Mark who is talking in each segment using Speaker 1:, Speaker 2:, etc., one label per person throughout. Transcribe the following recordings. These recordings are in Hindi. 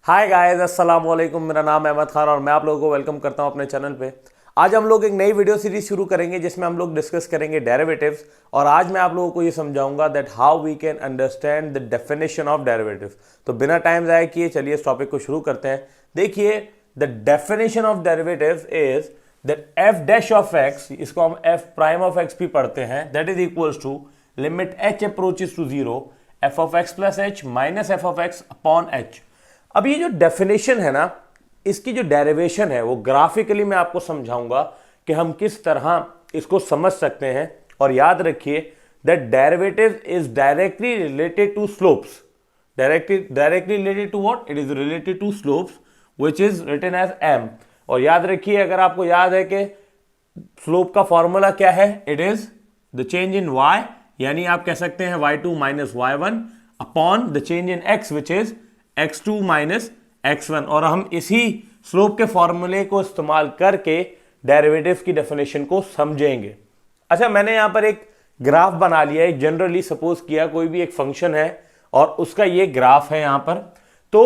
Speaker 1: हाय गाइस, अस्सलाम वालेकुम। मेरा नाम है अहमद खान और मैं आप लोगों को वेलकम करता हूं अपने चैनल पे। आज हम लोग एक नई वीडियो सीरीज शुरू करेंगे जिसमें हम लोग डिस्कस करेंगे डेरिवेटिव्स। और आज मैं आप लोगों को ये समझाऊंगा that how we can understand the definition of derivatives. तो बिना टाइम ज़ाया किए चलिए इस टॉपिक को शुरू करते हैं। देखिए, the definition of derivatives is that f dash of x, इसको हम एफ प्राइम ऑफ एक्स भी पढ़ते हैं, that is equals to limit h approaches to zero f of x plus h minus f of x upon h. अब ये जो डेफिनेशन है ना, इसकी जो डेरिवेशन है वो ग्राफिकली मैं आपको समझाऊंगा कि हम किस तरह इसको समझ सकते हैं। और याद रखिए that derivative is directly related to slopes. Directly related to what? It is related to slopes which is written as m. और याद रखिए, अगर आपको याद है कि स्लोप का फॉर्मूला क्या है, it is the change in y, यानी आप कह सकते हैं y2 minus y1 upon the change in x which is x2 minus x1। और हम इसी स्लोप के फॉर्मूले को इस्तेमाल करके डेरिवेटिव की डेफिनेशन को समझेंगे। अच्छा, मैंने यहां पर एक ग्राफ बना लिया है। जनरली सपोज किया कोई भी एक फंक्शन है और उसका ये ग्राफ है यहां पर। तो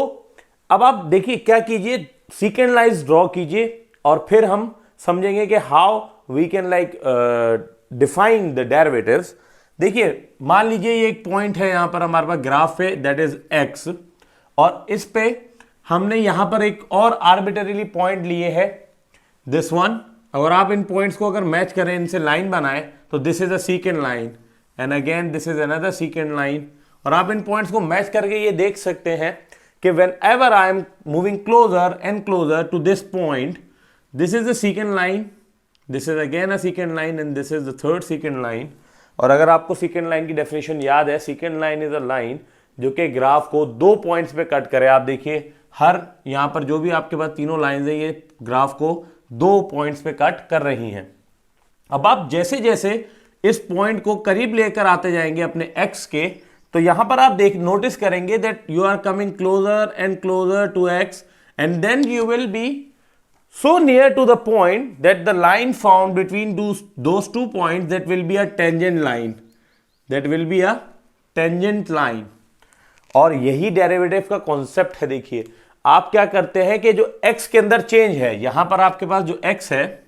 Speaker 1: अब आप देखिए, क्या कीजिए, सीकेंड लाइंस ड्रॉ कीजिए और फिर हम समझेंगे कि how we can define the derivatives. देखिए, मान लीजिए ये एक पॉइंट है यहां पर हमारे पास ग्राफ पे, दैट इज एक्स, और इस पे हमने यहां पर एक और आर्बिटरीली पॉइंट लिए है, दिस वन। अगर आप इन पॉइंट्स को अगर मैच करें, इनसे लाइन बनाए, तो this is a secant line and again this is another सीकेंड line. और आप इन पॉइंट्स को मैच करके ये देख सकते हैं कि whenever I am moving closer and closer to this point, this is the secant line, this is again a secant line and this is the third secant line. और अगर आपको सीकेंड लाइन की डेफिनेशन याद है, secant line is a line जो कि ग्राफ को दो पॉइंट्स पे कट करे। आप देखिए, हर यहां पर जो भी आपके पास तीनों लाइंस है, ये ग्राफ को दो पॉइंट्स पे कट कर रही हैं। अब आप जैसे जैसे इस पॉइंट को करीब लेकर आते जाएंगे अपने एक्स के, तो यहां पर आप नोटिस करेंगे that you are coming closer and closer to x and then you will be so near to the point that the line found between those 2 points, that will be a tangent line, that will be a tangent line। और यही डेरिवेटिव का कॉन्सेप्ट है। देखिए, आप क्या करते हैं कि जो x के अंदर चेंज है, यहां पर आपके पास जो x है,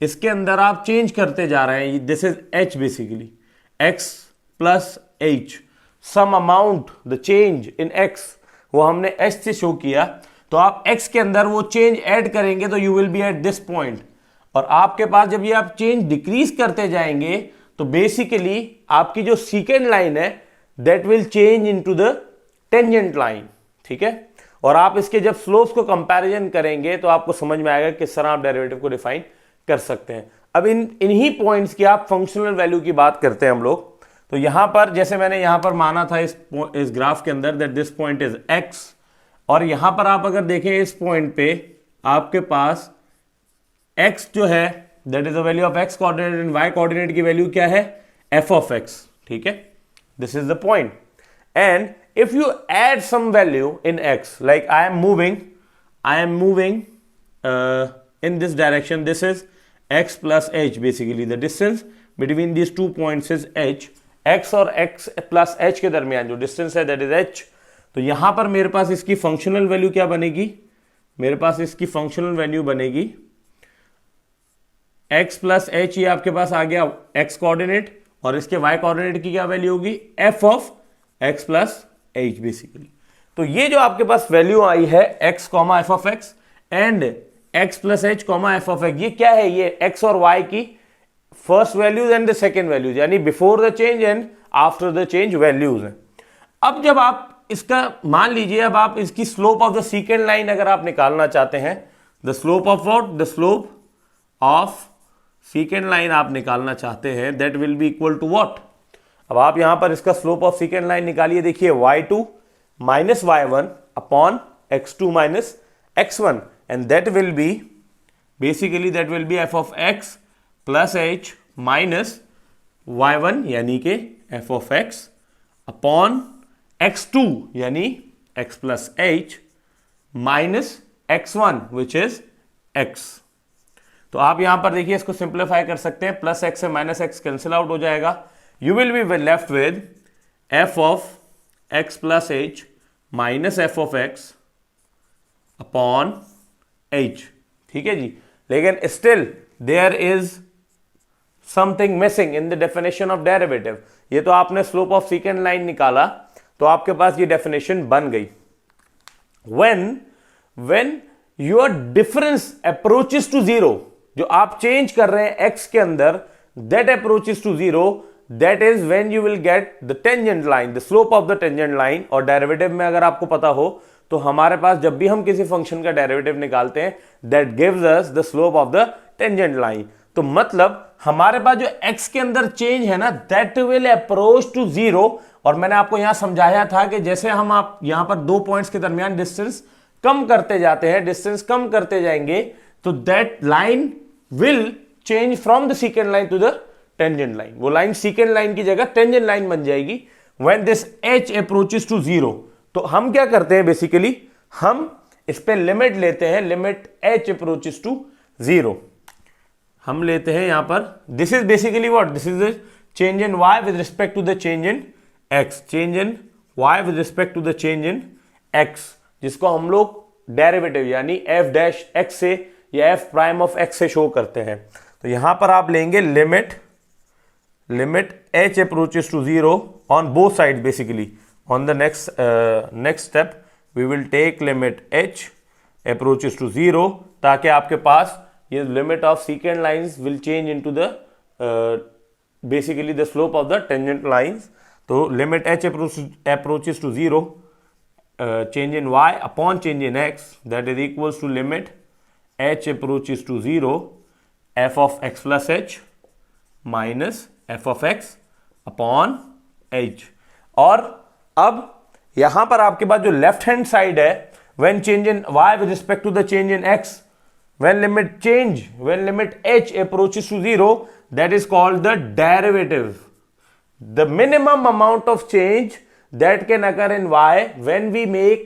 Speaker 1: इसके अंदर आप चेंज करते जा रहे हैं। This is h, basically x plus h, some amount the change in x, वो हमने h से शो किया। तो आप x के अंदर वो चेंज ऐड करेंगे तो you will B at this point. और आपके पास जब ये आप चेंज डिक्रीज करते जाएंगे तो बेसिकली आपकी जो सीकेंड लाइन है that will change into the tangent line. ठीक है, और आप इसके जब स्लोप्स को कंपैरिजन करेंगे तो आपको समझ में आएगा किस तरह आप डेरिवेटिव को डिफाइन कर सकते हैं। अब इन्हीं पॉइंट्स की आप फंक्शनल वैल्यू की बात करते हैं हम लोग। तो यहां पर जैसे मैंने यहां पर माना था इस ग्राफ के अंदर that this point is x, और यहां पर आप अगर देखें इस पॉइंट पे आपके पास x जो है that is the value of x coordinate and y coordinate की वैल्यू क्या है, f ऑफ x। ठीक है, this is the point. And if you add some value in x, like I am moving in this direction, this is x plus h, basically the distance between this 2 points is h। x और x प्लस h के दरमियान जो डिस्टेंस है दैट इज h। तो यहां पर मेरे पास इसकी फंक्शनल वैल्यू क्या बनेगी, मेरे पास इसकी फंक्शनल वैल्यू बनेगी x प्लस एच, ये आपके पास आ गया x कोऑर्डिनेट, और इसके y कोऑर्डिनेट की क्या वैल्यू होगी, f of x plus h basically. तो ये जो आपके पास वैल्यू आई है x comma f of x and x plus h comma f of x, ये क्या है, ये x और y की first values and the second values, यानी before the change and after the change values हैं। अब जब आप इसका मान लीजिए, अब आप इसकी slope of the secant line अगर आप निकालना चाहते हैं, the slope of what, the slope of secant line आप निकालना चाहते हैं, that will be equal to what. अब आप यहां पर इसका स्लोप ऑफ सीकेंड लाइन निकालिए। देखिए, y2 minus y1 upon x2 minus x1 and that will B basically that will B f of x plus h minus y1 यानी कि f of x upon x2 यानी x plus h minus x1 which is x। तो आप यहां पर देखिए इसको सिंप्लीफाई कर सकते हैं, प्लस x से माइनस x कैंसिल आउट हो जाएगा। You will be left with f of x plus h minus f of x upon h, ठीक है जी। लेकिन still there is something missing in the definition of derivative. ये तो आपने स्लोप ऑफ सेकेंड लाइन निकाला तो आपके पास ये डेफिनेशन बन गई। when your difference approaches to zero, जो आप चेंज कर रहे हैं x के अंदर, that approaches to zero, that is when you will get the tangent line, the slope of the tangent line। और डेरिवेटिव में अगर आपको पता हो तो हमारे पास जब भी हम किसी फंक्शन का डेरिवेटिव निकालते हैं that gives us the slope of the tangent line। तो मतलब हमारे पास जो x के अंदर चेंज है ना, that will approach to zero। और मैंने आपको यहां समझाया था कि जैसे हम आप यहां पर दो पॉइंट्स के दरमियान डिस्टेंस कम करते जाते हैं, डिस्टेंस कम करते जाएंगे, तो that line will change from the secant line to the tangent line. वो लाइन सेकेंड लाइन की जगह टेंजेंट लाइन बन जाएगी when this h approaches to zero. तो हम क्या करते हैं बेसिकली, हम इस पे लिमिट लेते हैं, limit h approaches to zero हम लेते हैं यहां पर। This is basically what, this is the change in y with respect to the change in x, change in y with respect to the change in x, जिसको हम लोग डेरिवेटिव यानी f डैश x से या f प्राइम ऑफ x से शो करते हैं। तो यहां पर आप लेंगे limit h approaches to zero on both side. Basically on the next step we will take limit h approaches to zero, ताकि आपके पास ये limit of secant lines will change into the basically the slope of the tangent lines. तो limit h approaches to zero change in y upon change in x, that is equals to limit h approaches to 0 f of x plus h minus f of x upon h। और अब यहां पर आपके पास जो लेफ्ट हैंड साइड है, when change in y with respect to the change in x, when limit h approaches to 0, that is called the derivative, the minimum amount of change that can occur in y when we make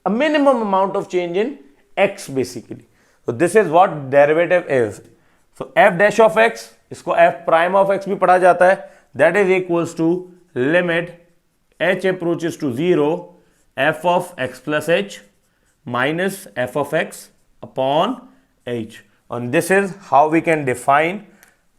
Speaker 1: a minimum amount of change in x basically। So this is what derivative is। So f dash of x, इसको f prime of x भी पढ़ा जाता है, that is equals to limit h approaches to 0 f of x plus h minus f of x upon h। and this is how we can define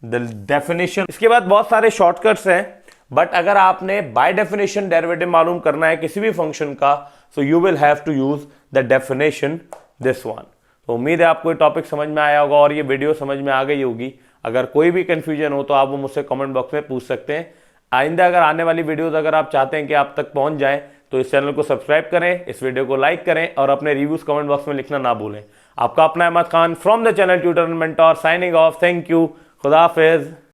Speaker 1: the definition। इसके बाद बहुत सारे शॉर्टकट्स हैं, बट अगर आपने बाय डेफिनेशन डेरिवेटिव मालूम करना है किसी भी फंक्शन का, so you will have to use the definition this one. तो उम्मीद है आपको ये टॉपिक समझ में आया होगा और ये वीडियो समझ में आ गई होगी। अगर कोई भी कंफ्यूजन हो तो आप वो मुझसे कमेंट बॉक्स में पूछ सकते हैं। आइंदा अगर आने वाली वीडियोस अगर आप चाहते हैं कि आप तक पहुंच जाए तो इस चैनल को सब्सक्राइब करें, इस वीडियो को लाइक करें और अपने रिव्यूज कमेंट बॉक्स में लिखना ना भूलें। आपका अपना Ahmad Khan from the channel tutor and mentor signing off. Thank you, खुदा हाफिज।